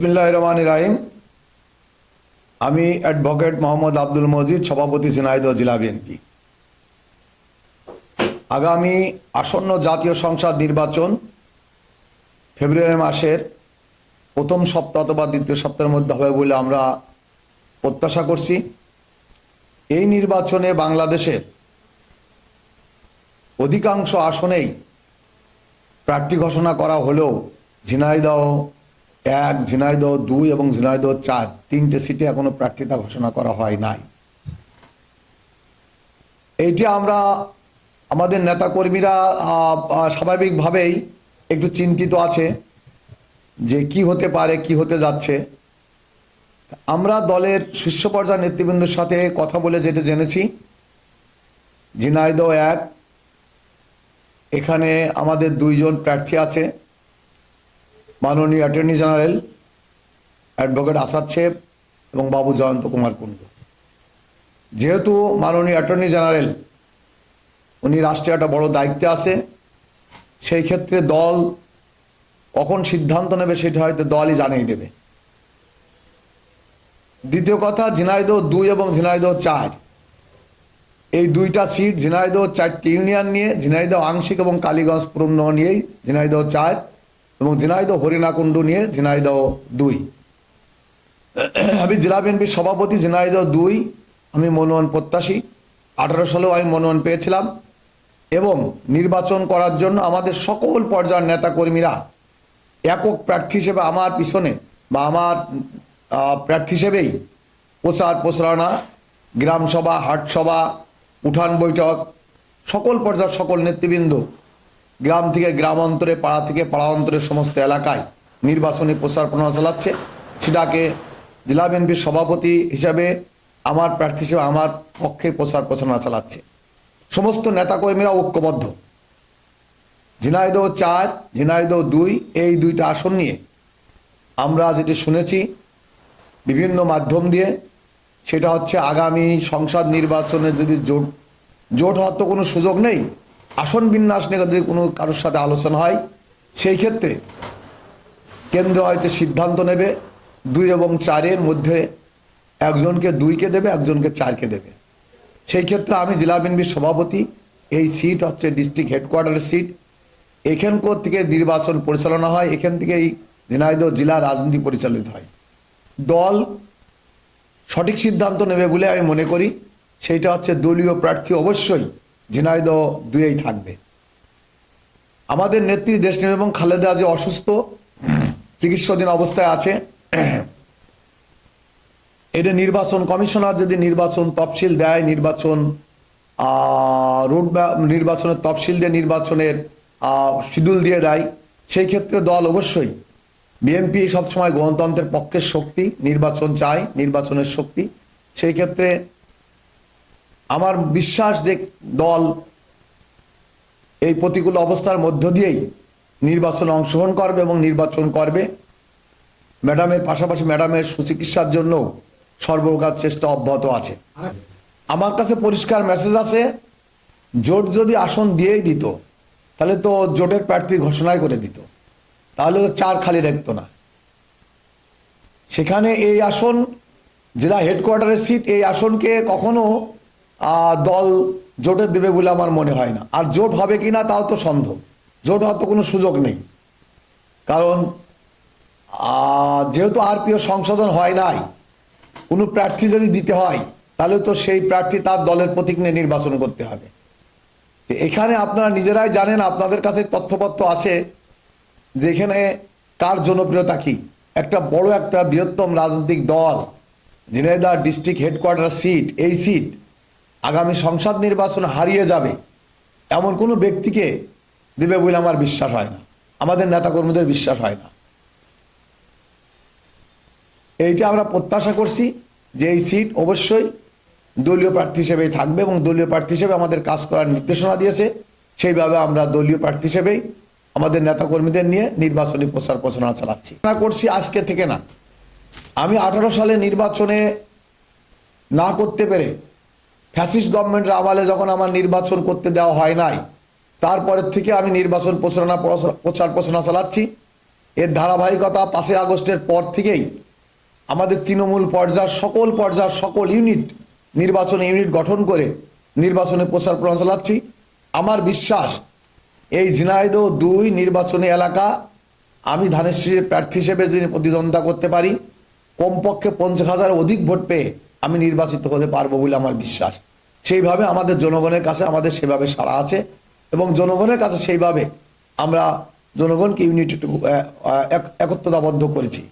বিসমিল্লাহির রহমানির রহিম। আমি অ্যাডভোকেট মোহাম্মদ আব্দুল মজিদ, সভাপতি ঝিনাইদহ জেলা বিএনপি। আগামী আসন্ন জাতীয় সংসদ নির্বাচন ফেব্রুয়ারি মাসের প্রথম সপ্তাহ অথবা দ্বিতীয় সপ্তাহের মধ্যে হবে বলে আমরা প্রত্যাশা করছি। এই নির্বাচনে বাংলাদেশের অধিকাংশ আসনেই প্রার্থী ঘোষণা করা হলেও ঝিনাইদহ 1, ঝিনাইদহ 2 এবং ঝিনাইদহ 4 তিনটে সিটে এখনো প্রার্থিতা ঘোষণা করা হয় নাই। এইটি আমরা আমাদের নেতাকর্মীরা স্বাভাবিকভাবেই একটু চিন্তিত আছে যে কি হতে পারে, কি হতে যাচ্ছে। আমরা দলের শীর্ষ পর্যায়ের নেতৃবৃন্দের সাথে কথা বলে যেটা জেনেছি, ঝিনাইদহ 1 এখানে আমাদের 2 জন প্রার্থী আছে, মাননীয় অ্যাটর্নি জেনারেল অ্যাডভোকেট আসাদ সাহেব এবং বাবু জয়ন্ত কুমার কুণ্ডু। যেহেতু মাননীয় অ্যাটর্নি জেনারেল উনি রাষ্ট্রে একটা বড় দায়িত্বে আছে, সেই ক্ষেত্রে দল কখন সিদ্ধান্ত নেবে সেটা হয়তো দলই জানিয়ে দেবে। দ্বিতীয় কথা, ঝিনাইদহ 2 এবং ঝিনাইদহ 4 এই 2টা সিট ঝিনাইদহ 4টি ইউনিয়ন নিয়ে, ঝিনাইদহ আংশিক এবং কালীগঞ্জ পূর্ণ নিয়েই ঝিনাইদহ 4 এবং ঝিনাইদহ হরিণাকুণ্ডু নিয়ে ঝিনাইদহ 2। আমি জেলা বিএনপির সভাপতি, ঝিনাইদহ 2 আমি মনোনয়ন প্রত্যাশী। 18 সালেও আমি মনোনয়ন পেয়েছিলাম এবং নির্বাচন করার জন্য আমাদের সকল পর্যায়ের নেতাকর্মীরা একক প্রার্থী হিসেবে আমার পিছনে বা আমার প্রার্থী হিসেবেই প্রচার প্রচারণা, গ্রামসভা, হাটসভা, উঠান বৈঠক, সকল পর্যায়ের সকল নেতৃবৃন্দ গ্রাম থেকে গ্রামান্তরে, পাড়া থেকে পাড়ান্তরের সমস্ত এলাকায় নির্বাচনী প্রচার প্রচারণা চালাচ্ছে। সেটাকে জেলা বিএনপির সভাপতি হিসাবে আমার প্রার্থী হিসেবে আমার পক্ষে প্রচার প্রচারণা চালাচ্ছে। সমস্ত নেতাকর্মীরা ঐক্যবদ্ধ। ঝিনাইদহ 4, ঝিনাইদহ 2 এই 2টা আসন নিয়ে আমরা যেটি শুনেছি বিভিন্ন মাধ্যম দিয়ে, সেটা হচ্ছে আগামী সংসদ নির্বাচনে যদি জোট হওয়ার তো কোনো সুযোগ নেই, আসন বিন্যাস নিয়ে যদি কোনো কারোর সাথে আলোচনা হয় সেই ক্ষেত্রে কেন্দ্র হয়তো সিদ্ধান্ত নেবে 2 এবং 4-এর মধ্যে একজনকে 2কে দেবে, একজনকে 4কে দেবে। সেই ক্ষেত্রে আমি জেলা বিএনপির সভাপতি, এই সিট হচ্ছে ডিস্ট্রিক্ট হেডকোয়ার্টারের সিট। এখানকার থেকে নির্বাচন পরিচালনা হয়, এখান থেকেই ঝিনাইদহ জেলা রাজনীতি পরিচালিত হয়। দল সঠিক সিদ্ধান্ত নেবে বলে আমি মনে করি। সেইটা হচ্ছে দলীয় প্রার্থী অবশ্যই ঝিনাইদহ 2-এই থাকবে। আমাদের নেত্রী দেশনেত্রী এবং খালেদা যে অসুস্থ, চিকিৎসাধীন অবস্থায় আছে, এটা নির্বাচন কমিশনার যদি নির্বাচন তফসিল দেয়, নির্বাচনের তফসিল দিয়ে নির্বাচনের শিডিউল দিয়ে দেয়, সেই ক্ষেত্রে দল অবশ্যই, বিএনপি সবসময় গণতন্ত্রের পক্ষের শক্তি, নির্বাচন চায়, নির্বাচনের শক্তি। সেই ক্ষেত্রে আমার বিশ্বাস যে দল এই প্রতিকূল অবস্থার মধ্য দিয়েই নির্বাচনে অংশগ্রহণ করবে এবং নির্বাচন করবে। ম্যাডামের পাশাপাশি ম্যাডামের সুচিকিৎসার জন্য সর্বপ্রকার চেষ্টা অব্যাহত আছে। আমার কাছে পরিষ্কার মেসেজ আছে, জোট যদি আসন দিয়েই দিত তাহলে তো জোটের প্রার্থী ঘোষণাই করে দিত, তাহলে তো 4 খালি রাখতো না। সেখানে এই আসন জেলা হেডকোয়ার্টারের সিট, এই আসনকে কখনো দল জোটের দেবে বলে আমার মনে হয় না। আর জোট হবে কি না তাও তো সন্দেহ, জোট হওয়ার তো কোনো সুযোগ নেই। কারণ যেহেতু আরপিও সংশোধন হয় নাই, কোনো প্রার্থী যদি দিতে হয় তাহলে তো সেই প্রার্থী তার দলের প্রতীক নিয়ে নির্বাচন করতে হবে। এখানে আপনারা নিজেরাই জানেন, আপনাদের কাছে তথ্যপত্র আছে যে এখানে কার জনপ্রিয়তা কি। একটা বড় একটা বৃহত্তম রাজনৈতিক দল ঝিনাইদহ ডিস্ট্রিক্ট হেডকোয়ার্টার সিট, এই সিট আগামী সংসদ নির্বাচন হারিয়ে যাবে এমন কোনো ব্যক্তিকে দেবে বলে আমার বিশ্বাস হয় না, আমাদের নেতাকর্মীদের বিশ্বাস হয় না। এইটা আমরা প্রত্যাশা করছি যে এই সিট অবশ্যই দলীয় প্রার্থী হিসেবেই থাকবে এবং দলীয় প্রার্থী হিসেবে আমাদের কাজ করার নির্দেশনা দিয়েছে। সেইভাবে আমরা দলীয় প্রার্থী হিসেবেই আমাদের নেতাকর্মীদের নিয়ে নির্বাচনী প্রচার প্রচারণা চালাচ্ছি। করছি আজকে থেকে না, আমি 18 সালে নির্বাচনে না করতে পেরে ফ্যাসিস্ট গভর্নমেন্টের আমলে যখন আমার নির্বাচন করতে দেওয়া হয় নাই, তারপরের থেকে আমি নির্বাচন প্রচার প্রচারণা চালাচ্ছি এর ধারাবাহিকতা 5ই আগস্টের পর থেকেই আমাদের তৃণমূল পর্যায়ের সকল ইউনিট নির্বাচনী ইউনিট গঠন করে নির্বাচনে প্রচার প্রচারণা চালাচ্ছি। আমার বিশ্বাস এই ঝিনাইদহ 2 নির্বাচনী এলাকা আমি ধানেশ্বরীর প্রার্থী হিসেবে যদি প্রতিদ্বন্দ্বিতা করতে পারি, কমপক্ষে 50,000 অধিক ভোট পেয়ে আমি নির্বাচিত হতে পারবো বলে আমার বিশ্বাস। সেইভাবে আমাদের জনগণের কাছে আমাদের সেভাবে সাড়া আছে এবং জনগণের কাছে সেইভাবে আমরা জনগণকে ইউনিটি একত্রতাবদ্ধ করেছি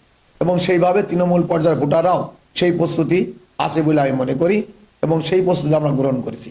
এবং সেইভাবে তৃণমূল পর্যায়ের ভোটাররাও সেই প্রস্তুতি আছে বলে আমি মনে করি এবং সেই প্রস্তুতি আমরা গ্রহণ করেছি।